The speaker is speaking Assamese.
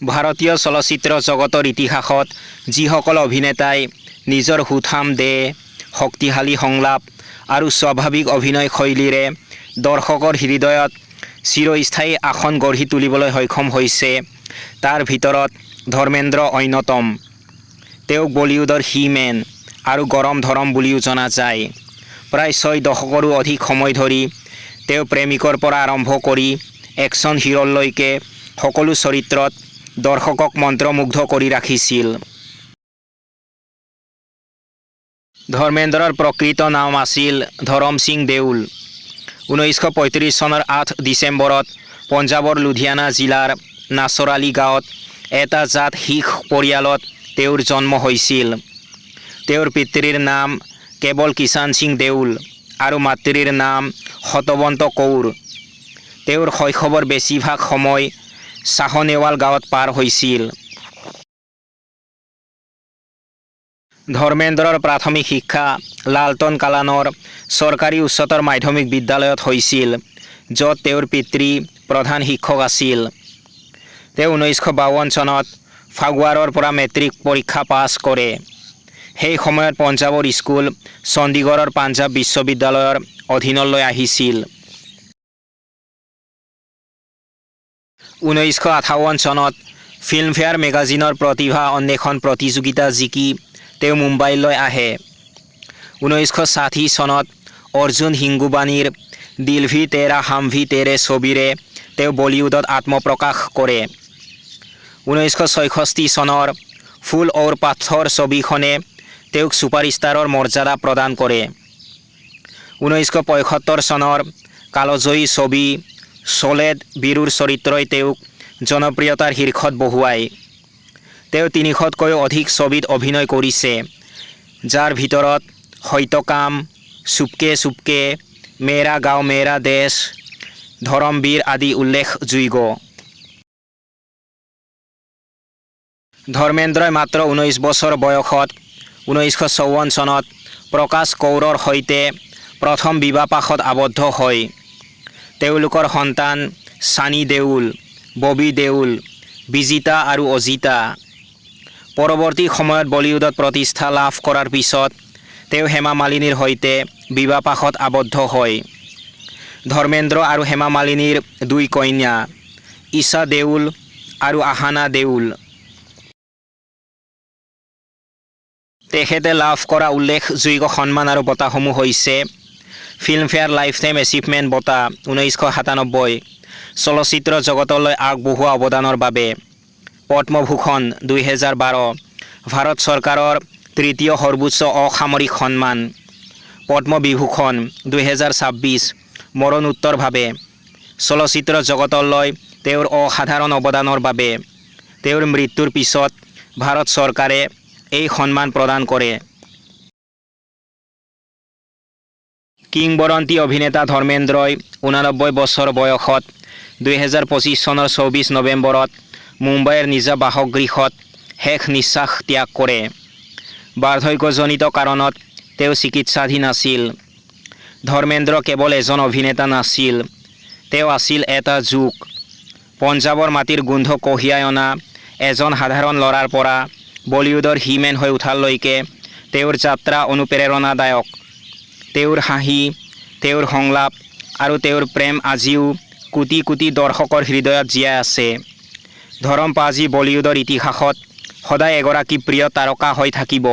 ভাৰতীয় চলচ্চিত্ৰ জগতৰ ইতিহাসত যিসকল অভিনেতাই নিজৰ সুঠাম দেহ, শক্তিশালী সংলাপ আৰু স্বাভাৱিক অভিনয় শৈলীৰে দৰ্শকৰ হৃদয়ত চিৰস্থায়ী আসন গঢ়ি তুলিবলৈ সক্ষম হৈছে, তাৰ ভিতৰত ধৰ্মেন্দ্ৰ অন্যতম। তেওঁক বলিউডৰ হি-মেন আৰু গৰম ধৰম বুলিও জনা যায়। প্ৰায় 6 দশকৰো অধিক সময় ধৰি তেওঁ প্ৰেমিকৰ পৰা আৰম্ভ কৰি একশ্যন হিৰোলৈকে সকলো চৰিত্ৰত দৰ্শকক মন্ত্ৰমুগ্ধ কৰি ৰাখিছিল। ধৰ্মেন্দ্ৰৰ প্ৰকৃত নাম আছিল ধৰম সিং দেউল। 1935 চনৰ 8 ডিচেম্বৰত পঞ্জাৱৰ লুধিয়ানা জিলাৰ নাছৰ আলী গাঁৱত এটা জাত শিখ পৰিয়ালত তেওঁৰ জন্ম হৈছিল। তেওঁৰ পিতৃৰ নাম কেৱল কিষাণ সিং দেউল আৰু মাতৃৰ নাম সতৱন্ত কৌৰ। তেওঁৰ শৈশৱৰ বেছিভাগ সময় চাহনেৱাল গাঁৱত পাৰ হৈছিল। ধৰ্মেন্দ্ৰৰ প্ৰাথমিক শিক্ষা লালটন কালানৰ চৰকাৰী উচ্চতৰ মাধ্যমিক বিদ্যালয়ত হৈছিল, য'ত তেওঁৰ পিতৃ প্ৰধান শিক্ষক আছিল। তেওঁ 1952 চনত ফাগুৱাৰৰ পৰা মেট্ৰিক পৰীক্ষা পাছ কৰে। সেই সময়ত পঞ্জাৱৰ স্কুল চণ্ডীগড়ৰ পাঞ্জাৱ বিশ্ববিদ্যালয়ৰ অধীনলৈ আহিছিল। 1958 চনত ফিল্মফেয়াৰ মেগাজিনৰ প্ৰতিভা অন্বেষণ প্ৰতিযোগিতা জিকি তেওঁ মুম্বাইলৈ আহে। 1960 চনত অৰ্জুন হিংগুবানীৰ দিল ভি তেৰা হাম ভি তেৰে ছবিৰে তেওঁ বলিউডত আত্মপ্ৰকাশ কৰে। 1966 চনৰ ফুল ঔৰ পাথৰ ছবিখনে তেওঁক ছুপাৰষ্টাৰৰ মৰ্যাদা প্ৰদান কৰে। 1975 চনৰ কালজয়ী ছবি শোলেত বীৰুৰ চৰিত্ৰই তেওঁক জনপ্ৰিয়তাৰ শীৰ্ষত বহুৱায়। তেওঁ 300তকৈও অধিক ছবিত অভিনয় কৰিছে, যাৰ ভিতৰত সত্যকাম, চুপকে চুপকে, মেৰা গাঁও মেৰা দেশ, ধৰমবীৰ আদি উল্লেখযোগ্য। ধৰ্মেন্দ্ৰই মাত্ৰ 19 বছৰ বয়সত 1954 চনত প্ৰকাশ কৌৰৰ সৈতে প্ৰথম বিবাহপাশত আবদ্ধ হয়। তেওঁলোকৰ সন্তান ছানী দেউল, ববি দেউল, বিজিতা আৰু অজিতা। পৰৱৰ্তী সময়ত বলিউডত প্ৰতিষ্ঠা লাভ কৰাৰ পিছত তেওঁ হেমা মালিনীৰ সৈতে বিবাহপাশত আবদ্ধ হয়। ধৰ্মেন্দ্ৰ আৰু হেমা মালিনীৰ 2 কন্যা, ঈশা দেউল আৰু আহানা দেউল। তেখেতে লাভ কৰা উল্লেখযোগ্য সন্মান আৰু বঁটাসমূহ হৈছে ফিল্মফেয়াৰ লাইফটাইম এচিভমেণ্ট বঁটা 1997, চলচ্চিত্ৰ জগতলৈ আগবঢ়োৱা অৱদানৰ বাবে পদ্মভূষণ 2012, ভাৰত চৰকাৰৰ 3য় সৰ্বোচ্চ অসামৰিক সন্মান পদ্মবিভূষণ 2026, মৰণোত্তৰভাৱে চলচ্চিত্ৰ জগতলৈ তেওঁৰ অসাধাৰণ অৱদানৰ বাবে তেওঁৰ মৃত্যুৰ পিছত ভাৰত চৰকাৰে এই সন্মান প্ৰদান কৰে। কিংবদন্তি অভিনেতা ধৰ্মেন্দ্ৰই 89 বছৰ বয়সত 2025 চনৰ 24 নৱেম্বৰত মুম্বাইৰ নিজা বাসগৃহত শেষ নিশ্বাস ত্যাগ কৰে। বাৰ্ধক্যজনিত কাৰণত তেওঁ চিকিৎসাধীন আছিল। ধৰ্মেন্দ্ৰ কেৱল এজন অভিনেতা নাছিল, তেওঁ আছিল এটা যুগ। পঞ্জাৱৰ মাটিৰ গোন্ধ কঢ়িয়াই অনা এজন সাধাৰণ ল'ৰাৰ পৰা বলিউডৰ হি-মেন হৈ উঠালৈকে তেওঁৰ যাত্ৰা অনুপ্ৰেৰণাদায়ক। তেওঁৰ হাঁহি, তেওঁৰ সংলাপ আৰু তেওঁৰ প্ৰেম আজিও কোটি কোটি দৰ্শকৰ হৃদয়ত জীয়াই আছে। ধৰম পাজি বলিউডৰ ইতিহাসত সদায় এগৰাকী প্ৰিয় তাৰকা হৈ থাকিব।